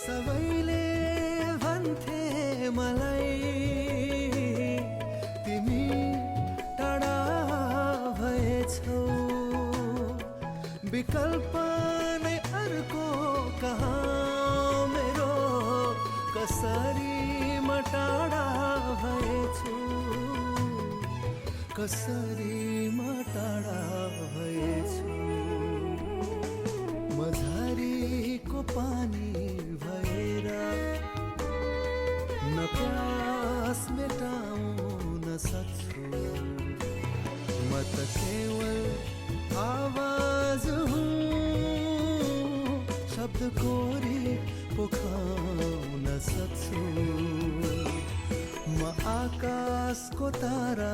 सबैले भन्थे मलाई तिमी टाढा भएछौ, विकल्प नै अर्को कहाँ मेरो, कसरी म टाढा भएछु, कसरी म टाढा भएछु। मझारीको पानी भएर न प्यास मेटाउन सक्छु, म त केवल आवाज हुँ, शब्द कोरी पोखाउन सक्छु। म आकाशको तारा